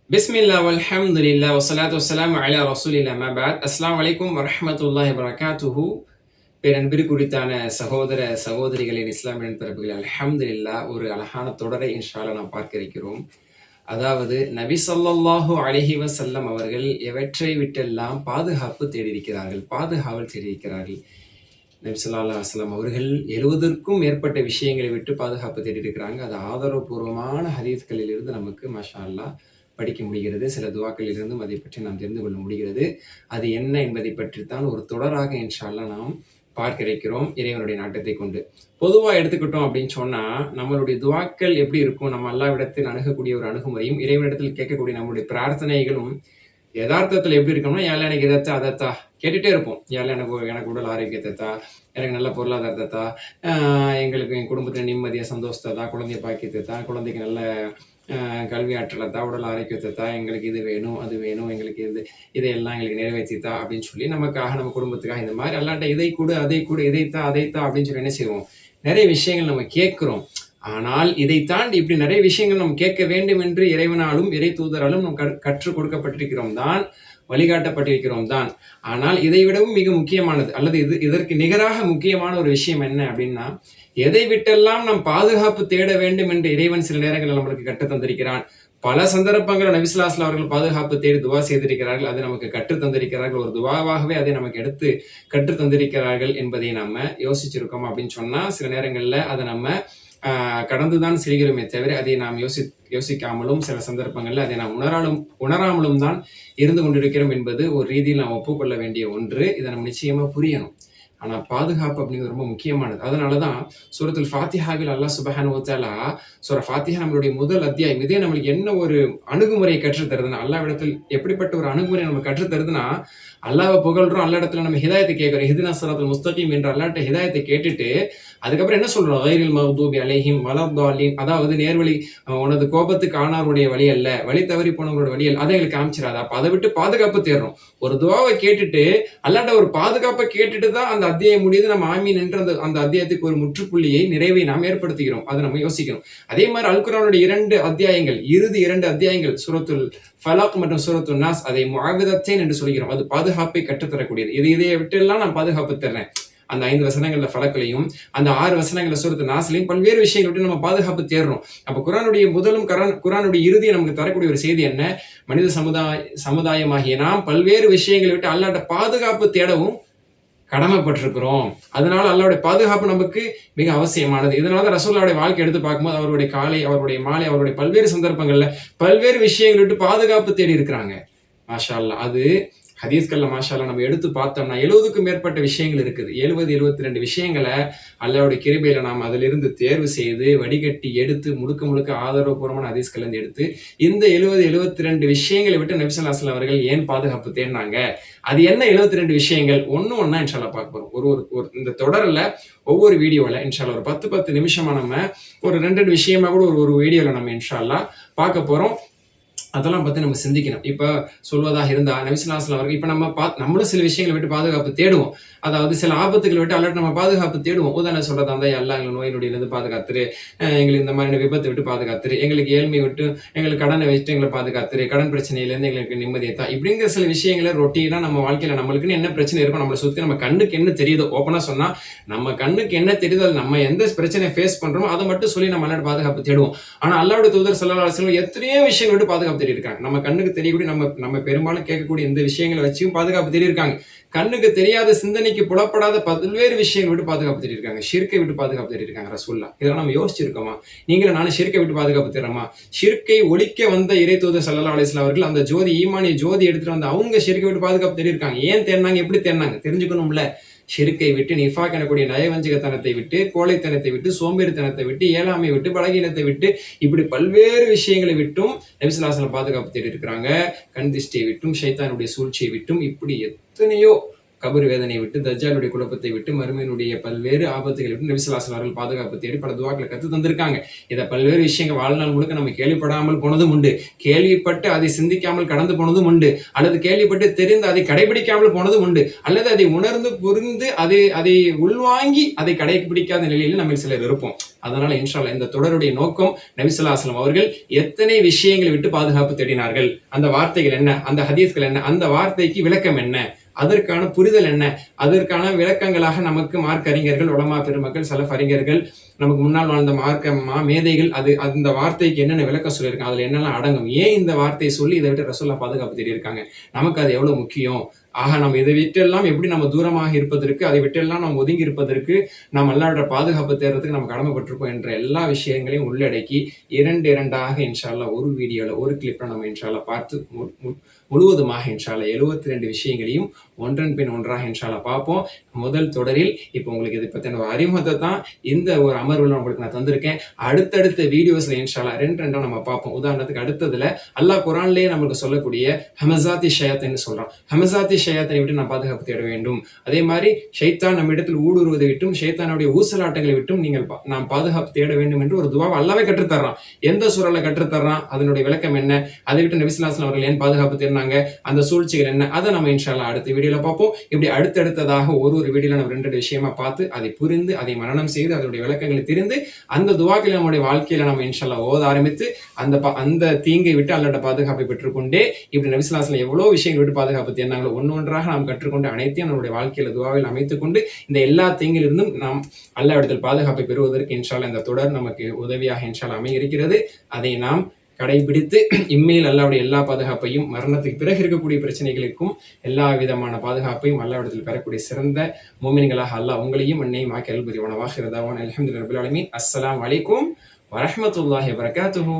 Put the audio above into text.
பிஸ்மில்லா வல்ஹம்துலில்லா வஸ்ஸலாத்து வஸ்ஸலாமு அலா ரசூலில்லா அம்மா பஅத். அஸ்ஸலாமு அலைக்கும் வரஹ்மத்துல்லாஹி வபரகாத்துஹு. பேரன்பிற்குரித்தான சகோதர சகோதரிகளின் இஸ்லாமிய பிறப்புகள், அல்ஹம்துலில்லாஹ் ஒரு அழகான தொடரை இன்ஷா அல்லாஹ் நாம் பார்க்க இருக்கிறோம். அதாவது நபி ஸல்லல்லாஹு அலைஹி வஸல்லம் அவர்கள் எவற்றை விட்டெல்லாம் பாதுகாப்பு தேடியிருக்கிறார்கள், பாதுகாவல் தேடியிருக்கிறார்கள். நபி ஸல்லல்லாஹு அலைஹி வஸல்லம் அவர்கள் 70க்கும் மேற்பட்ட விஷயங்களை விட்டு பாதுகாப்பு தேடியிருக்கிறாங்க. அது ஆதாரபூர்வமான ஹதீஸ்களில் இருந்து நமக்கு மாஷா அல்லாஹ் படிக்க முடிகிறது. சில துவாக்களில் இருந்தும் அதை பற்றி நாம் தெரிந்து கொள்ள முடிகிறது. அது என்ன என்பதை பற்றித்தான் ஒரு தொடராக இன்ஷா அல்லாஹ் நாம் பார்க்க இருக்கிறோம், இறைவனுடைய நாட்டத்தை கொண்டு. பொதுவா எடுத்துக்கிட்டோம் அப்படின்னு சொன்னா, நம்மளுடைய துவாக்கள் எப்படி இருக்கும், நம்ம அல்லாஹ்விடத்தில் அணுகக்கூடிய ஒரு அணுகுமுறையும், இறைவனிடத்தில் கேட்கக்கூடிய நம்முடைய பிரார்த்தனைகளும் யதார்த்தத்தில் எப்படி இருக்கணும்னா, யா அல்லாஹ் எனக்கு இதத்தா அதத்தா கேட்டுட்டே இருப்போம். யா அல்லாஹ் எனக்கு உடல் ஆரோக்கியத்தை தா, எனக்கு நல்ல பொருளாதாரத்தை தா, எங்களுக்கு என் குடும்பத்தில் நிம்மதியை சந்தோஷத்தை தா, குழந்தைய பாக்கியத்தை தா, குழந்தைக்கு நல்ல கல்வி ஆற்றலை தா, உடல் ஆரோக்கியத்தை தா, எங்களுக்கு இது வேணும் அது வேணும், எங்களுக்கு இதையெல்லாம் எங்களுக்கு நிறைவேற்றித்தா அப்படின்னு சொல்லி நமக்காக நம்ம குடும்பத்துக்காக இந்த மாதிரி அல்லாட்ட இதை கூட அதை கூட இதைத்தா அதைத்தா அப்படின்னு சொல்லி என்ன செய்வோம், நிறைய விஷயங்கள் நம்ம கேட்கிறோம். ஆனால் இதை தாண்டி இப்படி நிறைய விஷயங்கள் நம்ம கேட்க வேண்டும் என்று இறைவனாலும் இறை தூதராலும் நம் கற்றுக் கொடுக்கப்பட்டிருக்கிறோம் தான், வழிகாட்டப்பட்டிருக்கிறோம் தான். ஆனால் இதை விடவும் மிக முக்கியமானது அல்லது இதற்கு நிகராக முக்கியமான ஒரு விஷயம் என்ன அப்படின்னா, எதை விட்டெல்லாம் நாம் பாதுகாப்பு தேட வேண்டும் என்று இறைவன் சில நேரங்களில் நம்மளுக்கு கற்றுத் தந்திருக்கிறான். பல சந்தர்ப்பங்கள் நபி ஸல்லல்லாஹு அலைஹி வஸல்லம் அவர்கள் பாதுகாப்பு தேடி துவா செய்திருக்கிறார்கள். அதை நமக்கு கற்றுத் தந்திருக்கிறார்கள். ஒரு துவாவாகவே அதை நமக்கு எடுத்து கற்றுத் தந்திருக்கிறார்கள் என்பதை நம்ம யோசிச்சிருக்கோம் அப்படின்னு சொன்னா, சில நேரங்கள்ல அதை நம்ம கடந்துதான் செல்கிறோமே தவிர அதை நாம் யோசிக்காமலும், சில சந்தர்ப்பங்கள்ல அதை நாம் உணராமலும் தான் இருந்து கொண்டிருக்கிறோம் என்பது ஒரு ரீதியில் நாம் ஒப்புக்கொள்ள வேண்டிய ஒன்று. இதை நம்ம நிச்சயமா புரியணும். ஆனா பாதுகாப்பு அப்படிங்கிறது ரொம்ப முக்கியமானது. அதனாலதான் சூரத்துல் ஃபாத்திஹாவில் அல்லாஹ் சுப்ஹானஹு வ தஆலா சூரா ஃபாத்திஹா நம்மளுடைய முதல் அத்தியாயம். இதே நம்மளுக்கு என்ன ஒரு அணுகுமுறையை கற்றுத் தருதுன்னா, அல்லாஹ்விடத்தில் எப்படிப்பட்ட ஒரு அணுகுமுறை நம்ம கற்றுத் தருதுன்னா, அல்லாஹ்வை புகழ்றோம், அல்லாஹ்விடத்துல நம்ம ஹிதாயத்தை கேட்கிறோம். இஹ்தினா ஸிராத்தல் முஸ்தகீம் என்ற அல்லாஹ்ட்ட ஹிதாயத்தை கேட்டுட்டு அதுக்கப்புறம் என்ன சொல்றோம், கைரில் மக்தூபி அலைஹிம் வலத்தாலின், அதாவது நேர்வழி, உனது கோபத்துக்கு ஆனாருடைய வழி அல்ல, வழி தவறி போனவங்களோட வழி அல்ல, அதை எங்களுக்கு காமிச்சிடாது. அப்ப அதை விட்டு பாதுகாப்பு தேடுறோம். ஒரு துவாவை கேட்டுட்டு அல்லாஹ்ட்ட ஒரு பாதுகாப்பை கேட்டுட்டு தான் அந்த அத்தியாயம் முடியுது. நம்ம ஆமீன் என்று அந்த அத்தியாயத்துக்கு ஒரு முற்றுப்புள்ளியை, நிறைவை நாம் ஏற்படுத்துகிறோம். அதை நம்ம யோசிக்கணும். அதே மாதிரி அல் குர்ஆனுடைய 2 அத்தியாயங்கள், இறுதி 2 அத்தியாயங்கள் சூரத்துல் ஃபலக் மற்றும் சூரத்துன் நாஸ், அதை முஅவ்விதத்தைன் என்று சொல்கிறோம். அது பாதுகாப்பை கற்றுத்தரக்கூடியது. இதை விட்டு எல்லாம் நான் பாதுகாப்பு தர்றேன். அந்த 5 வசனங்கள்ல ஃபலக்லையும், அந்த 6 வசனங்கள்ல சூரத்து நாஸ்லையும் பல்வேறு விஷயங்களை விட்டு நம்ம பாதுகாப்பு தேடுறோம். அப்ப குர்ஆனுடைய முதலும் குர்ஆனுடைய இறுதியை நமக்கு தரக்கூடிய ஒரு செய்தி என்ன, மனித சமுதாயமாகிய நாம் பல்வேறு விஷயங்களை விட்டு அல்லாஹ்ட்ட பாதுகாப்பு தேடவும் கடமைப்பட்டிருக்கிறோம். அதனால அல்லாஹ்வுடைய பாதுகாப்பு நமக்கு மிக அவசியமானது. இதனால ரசூலுல்லாஹ்வுடைய வாழ்க்கை எடுத்து பார்க்கும்போது அவருடைய காலை, அவருடைய மாலை, அவருடைய பல்வேறு சந்தர்ப்பங்கள்ல பல்வேறு விஷயங்களை விட்டு பாதுகாப்பு தேடி இருக்கிறாங்க. மாஷா அல்லாஹ். அது ஹதீஸ்கள்ல மாஷா அல்லாஹ் நம்ம எடுத்து பார்த்தோம்னா 70க்கும் மேற்பட்ட விஷயங்கள் இருக்குது. 72 விஷயங்களை அல்லாஹ்வுடைய கிருபையில நாம் அதிலிருந்து தேர்வு செய்து வடிகட்டி எடுத்து முழுக்க ஆதாரபூர்வமான ஹதீஸ்கள்ல இருந்து எடுத்து இந்த 72 விஷயங்களை விட்டு நபி ஸல்லல்லாஹு அலைஹி வஸல்லம் அவர்கள் ஏன் பாதுகாப்பு தேடினாங்க, அது என்ன 72 விஷயங்கள், ஒண்ணா இன்ஷா அல்லாஹ் பார்க்க போறோம். ஒரு இந்த தொடர்ல ஒவ்வொரு வீடியோல இன்ஷா அல்லாஹ் ஒரு 10 நிமிஷமா நம்ம ஒரு 2 விஷயமா கூட ஒரு வீடியோல நம்ம இன்ஷா அல்லாஹ் பார்க்க போறோம். அதெல்லாம் பத்தி நம்ம சிந்திக்கணும். இப்ப சொல்வதாக இருந்தா நபி ஸல்லல்லாஹு அலைஹி வஸல்லம் அவர்கள் இப்ப நம்மளும் சில விஷயங்களை விட்டு பாதுகாப்பு தேடுவோம். அதாவது சில ஆபத்துகளை விட்டு அல்லாஹ்ட்ட நம்ம பாதுகாப்பு தேடுவோம். உதாரணம் சொல்றதா இருந்தா, அல்லாஹ் எங்களை நோய் நொடியிலிருந்து பாதுகாத்துரு, எங்களுக்கு இந்த மாதிரி விபத்தை விட்டு பாதுகாத்துரு, எங்களுக்கு ஏழ்மை விட்டு, எங்களுக்கு கடனை வச்சுட்டு எங்களை பாதுகாத்துரு, கடன் பிரச்சனையிலேருந்து எங்களுக்கு நிம்மதியை தா, இப்படிங்கிற சில விஷயங்களை ரொட்டீனா நம்ம வாழ்க்கையில நம்மளுக்குன்னு என்ன பிரச்சனை இருக்கும், நம்மளை சுத்தி நம்ம கண்ணுக்கு என்ன தெரியுதோ, ஓப்பனா சொன்னா நம்ம கண்ணுக்கு என்ன தெரியுதோ, நம்ம எந்த பிரச்சனையை ஃபேஸ் பண்றோமோ அதை மட்டும் சொல்லி நம்ம அல்லாஹ்ட்ட பாதுகாப்பு தேடுவோம். ஆனா அல்லாஹ்வுடைய தூதர் ஸல்லல்லாஹு அலைஹி வஸல்லம் எத்தனையோ விஷயங்கள் விட்டு பாதுகாப்பு தேடி இருக்காங்க. நம்ம கண்ணுக்கு தெரியக்கூடிய நம்ம பெரும்பாலும் கேட்கக்கூடிய இந்த விஷயங்களை வச்சும் பாதுகாப்பு தேடி இருக்காங்க. கண்ணுக்கு தெரியாத, சிந்தனைக்கு புலப்படாத பல்வேறு விஷயங்கள் விட்டு பாதுகாப்பு தேடி இருக்காங்க. ஷிர்க்கை விட்டு பாதுகாப்பு தேடி இருக்காங்க ரசூலுல்லாஹ். இதெல்லாம் நம்ம யோசிச்சிருக்கோமா? நீங்களும் நானும் ஷிர்க்கை விட்டு பாதுகாப்பு தேடுறோமா? ஷிர்க்கை ஒழிக்க வந்த இறை தூதர் ஸல்லல்லாஹு அலைஹி வஸல்லம் அவர்கள் அந்த ஜோதி, ஈமானிய ஜோதி எடுத்துட்டு வந்து அவங்க ஷிர்க்கை விட்டு பாதுகாப்பு தேடி இருக்காங்க. ஏன் தேடினாங்க, எப்படி தேடினாங்க தெரிஞ்சுக்கணும்ல. ஷிர்க்கை விட்டு, நிஃபாக் எனக்கூடிய நயவஞ்சகத்தனத்தை விட்டு, கோழைத்தனத்தை விட்டு, சோம்பேறித்தனத்தை விட்டு, இயலாமை விட்டு, பலகீனத்தை விட்டு, இப்படி பல்வேறு விஷயங்களை விட்டும் நபி ஸல்லல்லாஹு அலைஹி வஸல்லம் பாதுகாப்பு தேடி இருக்கிறாங்க. கண் திஷ்டியை விட்டும், ஷைத்தானுடைய சூழ்ச்சியை விட்டும், இப்படி எத்தனையோ கபர் வேதனை விட்டு, தஜ்ஜாலுடைய குழப்பத்தை விட்டு, மறுமையினுடைய பல்வேறு ஆபத்துகளை விட்டு நபி ஸல்லல்லாஹு அலைஹி வஸல்லம் அவர்கள் பாதுகாப்பு தேடி பல துஆக்களை கத்து தந்திருக்காங்க. இதை பல்வேறு விஷயங்கள் வாழ்நாள் முழுக்க நம்ம கேள்விப்படாமல் போனதும் உண்டு, கேள்விப்பட்டு அதை சிந்திக்காமல் கடந்து போனதும் உண்டு, அல்லது கேள்விப்பட்டு தெரிந்து அதை கடைபிடிக்காமல் போனதும் உண்டு, அல்லது அதை உணர்ந்து புரிந்து அதை உள்வாங்கி அதை கடைபிடிக்காத நிலையில் நம்ம சிலர் இருப்போம். அதனால இன்ஷா அல்லாஹ் இந்த தொடருடைய நோக்கம், நபி ஸல்லல்லாஹு அலைஹி வஸல்லம் அவர்கள் எத்தனை விஷயங்களை விட்டு பாதுகாப்பு தேடினார்கள், அந்த வார்த்தைகள் என்ன, அந்த ஹதீஸ்கள் என்ன, அந்த வார்த்தைக்கு விளக்கம் என்ன, அதற்கான புரிதல் என்ன, அதற்கான விளக்கங்களாக நமக்கு மார்க்க அறிஞர்கள், உலமா பெருமக்கள், சலஃப் அறிஞர்கள், நமக்கு முன்னால் வாழ்ந்த மார்க்க மேதைகள் அந்த வார்த்தைக்கு என்னென்ன விளக்கம் சொல்லியிருக்காங்க, அதுல என்னெல்லாம் அடங்கும், ஏன் இந்த வார்த்தையை சொல்லி இதை விட்டு ரசூலுல்லாஹ் பாதுகாப்பு தேடி இருக்காங்க, நமக்கு அது எவ்வளவு முக்கியம், ஆக நம்ம இதை விட்டெல்லாம் எப்படி நம்ம தூரமாக இருப்பதற்கு, அதை விட்டெல்லாம் நம்ம ஒதுங்கி இருப்பதற்கு, நாம் அல்லாஹ்வுடைய பாதுகாப்பு தேடுறதுக்கு நம்ம கடமைப்பட்டிருக்கோம் என்ற எல்லா விஷயங்களையும் உள்ளடக்கி இரண்டாக இன்ஷா அல்லாஹ் ஒரு வீடியோல ஒரு கிளிப்ல நம்ம இன்ஷா அல்லாஹ் பார்த்து முழுவதுமாக இன்ஷா அல்லாஹ் 72 விஷயங்களையும் ஒன்றன் பின் ஒன்றாக இன்ஷா அல்லாஹ் பார்ப்போம். முதல் தொடரில் இப்போ உங்களுக்கு இதை பற்றின ஒரு அறிமுகத்தை தான் இந்த ஒரு அமர்வில் உங்களுக்கு நான் தந்திருக்கேன். அடுத்தடுத்த வீடியோஸ்ல இன்ஷா அல்லாஹ் ரெண்டா நம்ம பார்ப்போம். உதாரணத்துக்கு அடுத்ததுல அல்லாஹ் குர்ஆன்லயே நமக்கு சொல்லக்கூடிய ஹமசாத்தி ஷயாத்தின்னு சொல்றான். ஹமசாத்தி ஷயாத்தினை விட்டு நான் பாதுகாப்பு தேட வேண்டும். அதே மாதிரி ஷைத்தான் நம்ம இடத்தில் ஊடுருவதை விட்டும், ஷைத்தானுடைய ஊசலாட்டங்களை விட்டும் நாம் பாதுகாப்பு தேட வேண்டும் என்று ஒரு துவாவை அல்லாஹ்வே கற்றுத்தர்றான். எந்த சூழலை கற்றுத்தர்றான், அதனுடைய விளக்கம் என்ன, அதை விட்டு நபி ஸல்லல்லாஹு அலைஹி வஸல்லம் அவர்கள் ஏன் பாதுகாப்பு தேடினாங்க, அந்த சூழ்ச்சிகள் என்ன, அதை நம்ம இன்ஷா அல்லாஹ் அடுத்த வீடியோல பார்ப்போம். இப்படி அடுத்ததாக ஒரு வீடியோல நம்ம ரெண்டு விஷயமா பார்த்து அதை புரிந்து அதை மனனம் செய்து அதனுடைய விளக்கங்களை தெரிந்து அந்த துஆக்களை நம்முடைய வாழ்க்கையில நம்ம இன்ஷா அல்லாஹ் ஓத ஆரம்பித்து அந்த தீங்கை விட்டு அல்லாஹ்வுடைய பாதுகாப்பை பெற்றுக்கொண்டே இப்படி நபி ஸல்லல்லாஹு அலைஹி வஸல்லம் எவ்வளவு விஷயங்களை விட்டு பாதுகாப்பு தேடினாங்களோ ஒன்றொன்றாக நாம் கற்றுக்கொண்டு அனைத்தையும் நம்முடைய வாழ்க்கையில துஆவில் அமைத்துக் கொண்டு இந்த எல்லா தீங்கிலிருந்தும் நாம் அல்லாஹ்விடத்தில் பாதுகாப்பை பெறுவதற்கு இன்ஷா அல்லாஹ் இந்த தொடர் நமக்கு உதவியாக இன்ஷா அல்லாஹ் அமைய இருக்கிறது. அதை நாம் கடைபிடித்து இம்மையில் அல்லாஹ்வுடைய எல்லா பாதுகாப்பையும், மரணத்துக்கு பிறகு இருக்கக்கூடிய பிரச்சனைகளுக்கும் எல்லா விதமான பாதுகாப்பையும் அல்லாஹ்விடத்தில் பெறக்கூடிய சிறந்த முஃமின்களாக அல்லாஹ் உங்களையும் என்னையும் ஆக்கி அருள் புரிவானாக. அல்ஹம்துலில்லாஹி ரப்பில் ஆலமீன். அஸ்ஸலாமு அலைக்கும் வரஹ்மத்துல்லாஹி வபரகாத்துஹு.